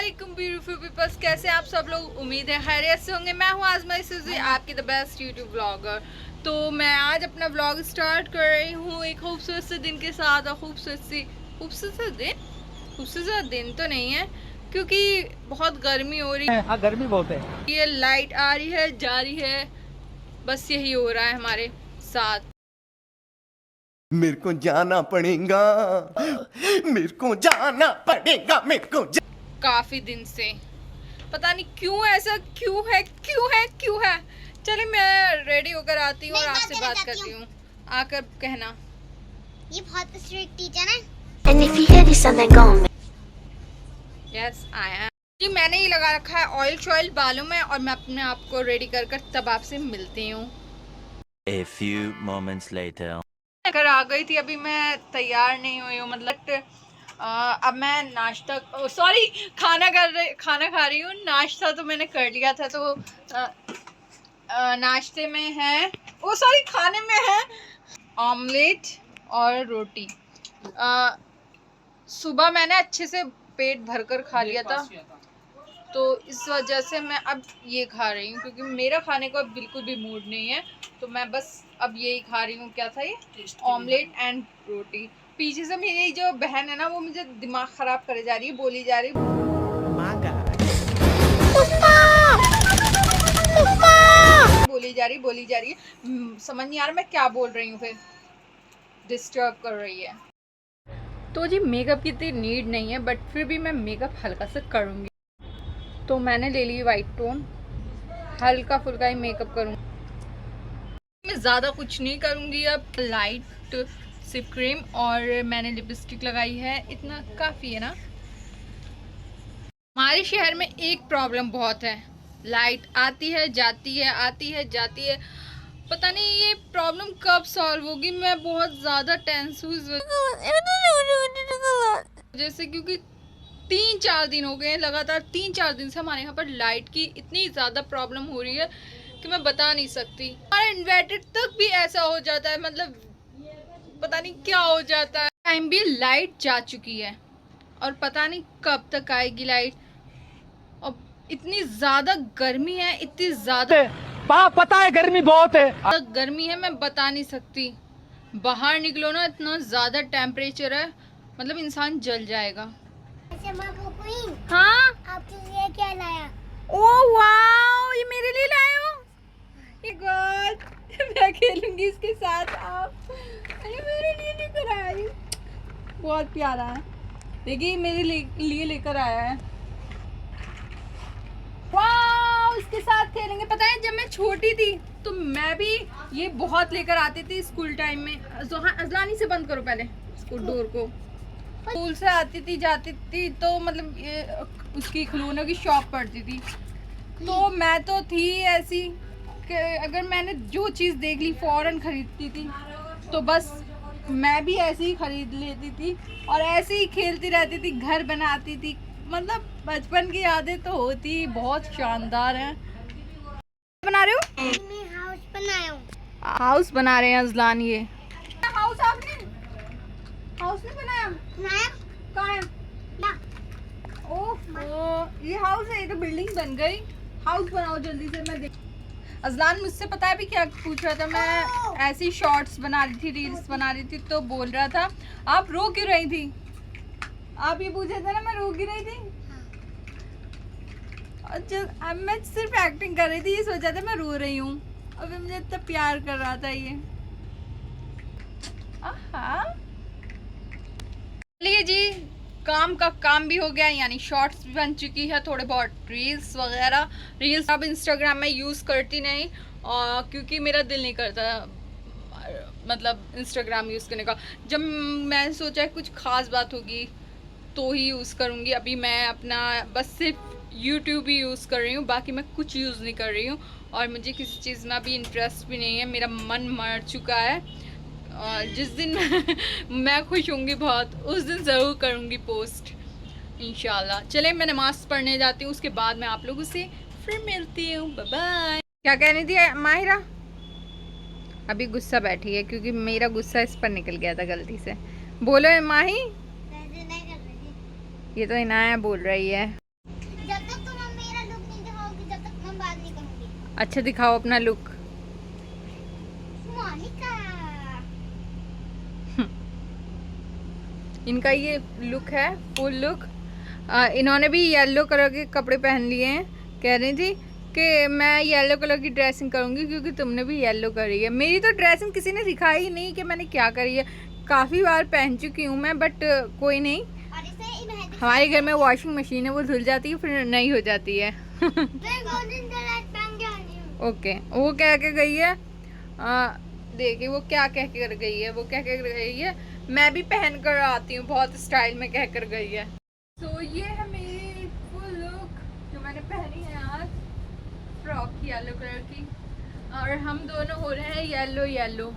अस्सलामुअलैकुम beautiful peoples, कैसे आप सब लोग। उम्मीद है खैरियत से होंगे। मैं हूँ आज़मा सूजी, आपकी द बेस्ट यूट्यूब ब्लॉगर। तो मैं आज अपना ब्लॉग स्टार्ट कर रही हूँ एक खूबसूरत से दिन के साथ। और खूबसूरत दिन तो नहीं है क्योंकि बहुत गर्मी हो रही है। हाँ, गर्मी बहुत है। ये लाइट आ रही है, जा रही है, बस यही हो रहा है हमारे साथ। मेरे को जाना पड़ेगा, मेरे को जाना पड़ेगा, मेरे को काफी दिन से पता नहीं क्यों ऐसा क्यों है। चलिए मैं रेडी होकर आती हूँ और आपसे बात करती हूँ। आकर कहना। ये बहुत स्ट्रिक्ट टीचर है। And if you hear this on that gone, yes I am जी। मैंने ये लगा रखा है ऑयल शॉयल बालों में और मैं अपने आप को रेडी कर तब आपसे मिलती हूँ। A few moments later. अगर आ गई थी, अभी मैं तैयार नहीं हुई हूँ। मतलब अब मैं नाश्ता खाना खा रही हूँ। नाश्ता तो मैंने कर लिया था। तो नाश्ते में है खाने में है ऑमलेट और रोटी। सुबह मैंने अच्छे से पेट भरकर खा लिया था, तो इस वजह से मैं अब ये खा रही हूँ क्योंकि मेरा खाने का बिल्कुल भी मूड नहीं है। तो मैं बस अब यही खा रही हूँ। क्या था ये? ऑमलेट एंड रोटी। पीछे से मेरी जो बहन है ना, वो मुझे दिमाग खराब करे जा रही है, बोली जा रही है बोली जा रही है। समझ नहीं आ रहा मैं क्या बोल रही हूँ। फिर डिस्टर्ब कर रही है। तो जी मेकअप की इतनी नीड नहीं है, बट फिर भी मैं मेकअप हल्का से करूँगी। तो मैंने ले ली वाइट टोन, हल्का फुल्का ही मेकअप करूँगी। मैं ज़्यादा कुछ नहीं करूँगी। अब लाइट सिप क्रीम और मैंने लिपस्टिक लगाई है, इतना काफ़ी है ना। हमारे शहर में एक प्रॉब्लम बहुत है, लाइट आती है जाती है, आती है जाती है। पता नहीं ये प्रॉब्लम कब सॉल्व होगी। मैं बहुत ज़्यादा टेंस हूँ जैसे, क्योंकि 3-4 दिन हो गए हैं, लगातार 3-4 दिन से हमारे यहाँ पर लाइट की इतनी ज़्यादा प्रॉब्लम हो रही है कि मैं बता नहीं सकती। हमारे इन्वर्टर तक भी ऐसा हो जाता है, मतलब पता नहीं क्या हो जाता है। टाइम भी लाइट जा चुकी है और पता नहीं कब तक आएगी लाइट। और इतनी ज़्यादा गर्मी है, इतनी ज़्यादा पता है गर्मी बहुत है। गर्मी है, मैं बता नहीं सकती। बाहर निकलो ना, इतना ज़्यादा टेम्परेचर है, मतलब इंसान जल जाएगा। हाँ, आपके लिए क्या लाया? ओह वाओ, ये मेरे लिए लाए हो। ये गॉड, मैं खेलूंगी इसके साथ। आप अरे मेरे लिए लेकर आई, बहुत प्यारा है। देखिए मेरे लिए लेकर आया है। वाओ, इसके साथ खेलेंगे। पता है जब मैं छोटी थी तो मैं भी ये बहुत लेकर आती थी स्कूल टाइम में। अजलानी से बंद करो पहले स्कूल डोर को। स्कूल से आती थी जाती थी तो मतलब ये उसकी खिलौनों की शॉप पड़ती थी। तो मैं तो थी ऐसी कि अगर मैंने जो चीज़ देख ली फ़ौरन खरीदती थी। तो बस मैं भी ऐसे ही खरीद लेती थी और ऐसे ही खेलती रहती थी, घर बनाती थी। मतलब बचपन की यादें तो होती बहुत शानदार हैं। बना रहे हो? मैं हाउस बनाया हूँ। हाउस बना रहे हैं अजलान। ये हाउस आपने हाउस नहीं बनाया? कहाँ है? ओह, ये हाउस है। ये तो बिल्डिंग बन गई। हाउस बनाओ जल्दी से। मैं देख अजलान मुझसे पता है भी क्या पूछ रहा था। मैं ऐसी शॉर्ट्स बना रही थी, रील्स बना रही थी, तो बोल रहा था आप रो क्यों रही थी। आप ये पूछे थे ना मैं रो क्यों रही थी। अब मैं सिर्फ एक्टिंग कर रही थी, ये सोचा था मैं रो रही हूँ। अभी मुझे इतना प्यार कर रहा था ये। चलिए जी, काम का काम भी हो गया, यानी शॉर्ट्स भी बन चुकी है, थोड़े बहुत रील्स वगैरह। रील्स अब इंस्टाग्राम में यूज़ करती नहीं क्योंकि मेरा दिल नहीं करता मतलब इंस्टाग्राम यूज़ करने का। जब मैंने सोचा कुछ ख़ास बात होगी तो ही यूज़ करूँगी। अभी मैं अपना बस सिर्फ यूट्यूब ही यूज़ कर रही हूँ, बाकी मैं कुछ यूज़ नहीं कर रही हूँ। और मुझे किसी चीज़ में अभी इंटरेस्ट भी नहीं है, मेरा मन मर चुका है। और जिस दिन मैं खुश होंगी बहुत, उस दिन ज़रूर करूँगी पोस्ट इंशाल्लाह। चले मैं नमाज़ पढ़ने जाती हूँ, उसके बाद मैं आप लोगों से फिर मिलती हूँ। Bye bye. क्या कहनी थी माहिरा? अभी गुस्सा बैठी है क्योंकि मेरा गुस्सा इस पर निकल गया था गलती से। बोलो माही। ये तो इनाया बोल रही है। अच्छा दिखाओ अपना लुक। मोनिका। इनका ये लुक है, फुल लुक। इन्होंने भी येलो कलर के कपड़े पहन लिए हैं। कह रही थी कि मैं येलो कलर की ड्रेसिंग करूँगी क्योंकि तुमने भी येलो करी है। मेरी तो ड्रेसिंग किसी ने सिखाई ही नहीं कि मैंने क्या करी है। काफ़ी बार पहन चुकी हूँ मैं, बट कोई नहीं। और इसे मेहंदी हमारे घर में वॉशिंग मशीन है, वो धुल जाती है फिर नई हो जाती है। मैं गोल्डन कलर पहन के आई हूँ। ओके, वो कह के गई है। देखिए वो क्या कह कर गई है, वो क्या कह कर गई है, मैं भी पहन कर आती हूँ बहुत स्टाइल में कह कर गई है। तो ये है मेरी फुल लुक जो मैंने पहनी है आज, फ्रॉक येलो कलर की। और हम दोनों हो रहे हैं येलो येलो,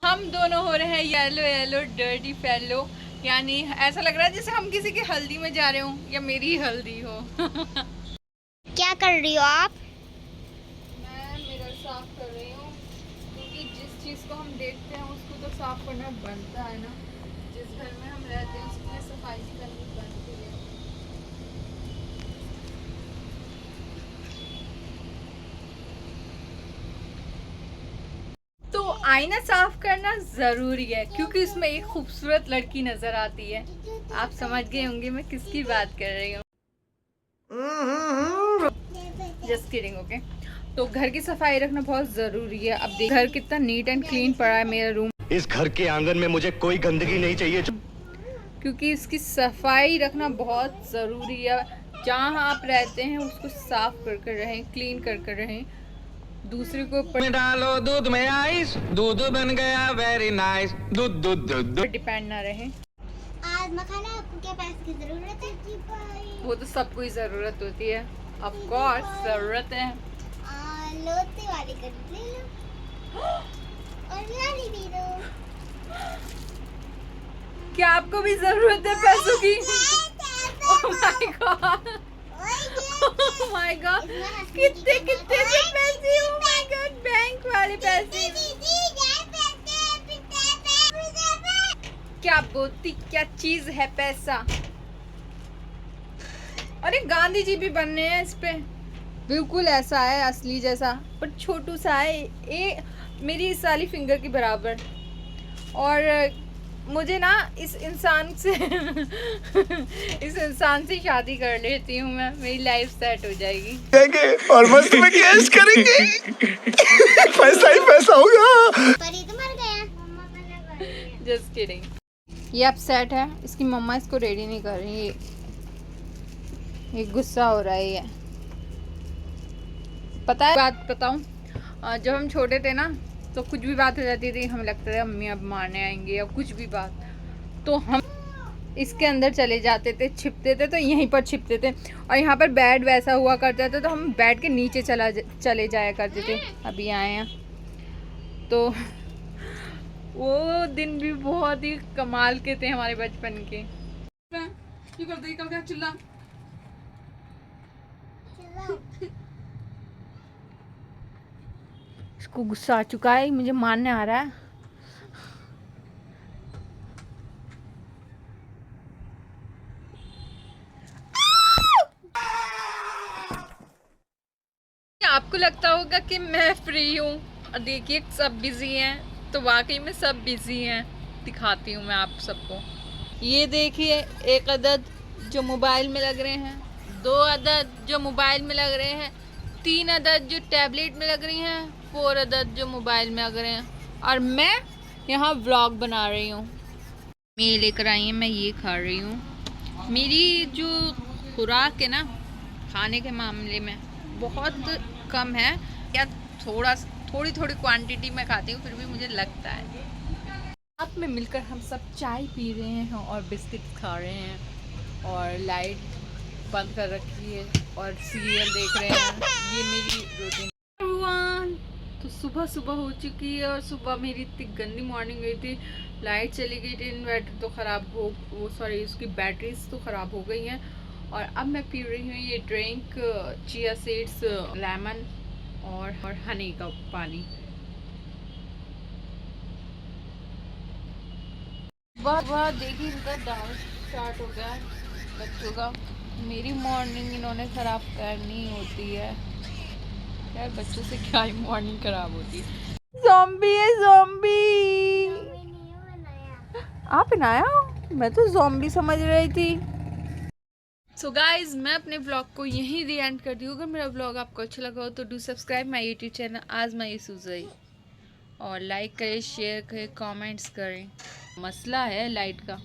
हम दोनों हो रहे हैं येलो येलो डर्टी फेलो। यानी ऐसा लग रहा है जैसे हम किसी की हल्दी में जा रहे हो या मेरी हल्दी हो। क्या कर रही हो आप? मैं मिरर साफ कर रही हूँ क्योंकि जिस चीज़ को हम देखते हैं उसको तो साफ करना बनता है ना। जिस घर में हम रहते हैं उसमें सफाई करनी बनती है। तो आईना साफ करना ज़रूरी है क्योंकि उसमें एक खूबसूरत लड़की नज़र आती है। आप समझ गए होंगे मैं किसकी बात कर रही हूँ। Just kidding, okay. तो घर की सफाई रखना बहुत ज़रूरी है। अब देख घर कितना नीट एंड क्लीन पड़ा है मेरा रूम, इस घर के आंगन में मुझे कोई गंदगी नहीं चाहिए। क्योंकि इसकी सफाई रखना बहुत ज़रूरी है। जहाँ आप रहते हैं उसको साफ कर रहें, क्लीन कर रहें। दूसरे को ऊपर डालो दूध में आइस, दूध बन गया वेरी नाइस, दूध दूध दूध दूध। डिपेंड ना रहें। आज मखाना आपको क्या पैसे की जरूरत है? जी भाई। वो तो सबको ही ज़रूरत होती है, ऑफ कोर्स ज़रूरत है। लोते वाली कर ले लो और नाली भी दो। क्या आपको भी ज़रूरत है पैसों की? Oh my God, oh my God, कितने कितने से पैसे, ओह माय गॉड, बैंक वाले पैसे। क्या बोलती, क्या चीज है पैसा? अरे गांधी जी भी बनने हैं इस पे, बिल्कुल ऐसा है असली जैसा, पर छोटू सा है, ये मेरी इस वाली फिंगर के बराबर। और मुझे ना इस इंसान से इस इंसान से शादी कर लेती हूँ मैं, मेरी लाइफ सेट हो जाएगी और मस्त में कैश करेंगे। पैसा ही पैसा होगा। परी तो मर गया। मम्मा मैंने कर दिया। Just kidding. ये अपसेट है, इसकी मम्मा इसको रेडी नहीं कर रही, ये गुस्सा हो रहा है। ये पता है बात बताऊं, जब हम छोटे थे ना तो कुछ भी बात हो जाती थी, हमें लगता था अम्मी अब मारने आएंगे या कुछ भी बात, तो हम इसके अंदर चले जाते थे, छिपते थे, तो यहीं पर छिपते थे। और यहाँ पर बेड वैसा हुआ करता था तो हम बेड के नीचे चले जाया करते थे। अभी आए हैं तो वो दिन भी बहुत ही कमाल के थे हमारे बचपन के। चिल्ला इसको गुस्सा आ चुका है, मुझे मारने आ रहा है। आपको लगता होगा कि मैं फ्री हूँ और देखिए सब बिजी हैं, तो वाकई में सब बिजी हैं। दिखाती हूँ मैं आप सबको। ये देखिए, एक अदद जो मोबाइल में लग रहे हैं, 2 अदद जो मोबाइल में लग रहे हैं, 3 अदद जो टैबलेट में लग रही हैं, 4 अदद जो मोबाइल में लग रहे हैं, और मैं यहाँ व्लॉग बना रही हूँ। मैं लेकर आई हैं, मैं ये खा रही हूँ। मेरी जो खुराक है ना खाने के मामले में बहुत कम है, या थोड़ी क्वांटिटी में खाती हूँ, फिर भी मुझे लगता है। साथ में मिलकर हम सब चाय पी रहे हैं और बिस्किट खा रहे हैं और लाइट बंद कर रखी है और सीरियल देख रहे हैं। ये मेरी रूटीन। तो सुबह हो चुकी है और सुबह मेरी इतनी गंदी मॉर्निंग गई थी, लाइट चली गई थी, इन्वर्टर तो ख़राब हो, सॉरी उसकी बैटरीज तो ख़राब हो गई हैं। और अब मैं पी रही हूँ ये ड्रिंक, चिया सीड्स, लेमन और हनी का पानी। वह देखिए इनका डांस स्टार्ट हो गया बच्चों का। मेरी मॉर्निंग इन्होंने ख़राब करनी होती है, यार बच्चों से क्या ही मॉर्निंग खराब होती है। ज़ॉम्बी है ज़ॉम्बी। नहीं बनाया। आप बनाया? मैं तो ज़ॉम्बी समझ रही थी। सो गाइज मैं अपने व्लॉग को यहीं री एंड करती हूँ। अगर मेरा व्लॉग आपको अच्छा लगा हो तो do subscribe my YouTube channel आज मैं ये सुजई, और लाइक करें, शेयर करें, कमेंट्स करें। मसला है लाइट का।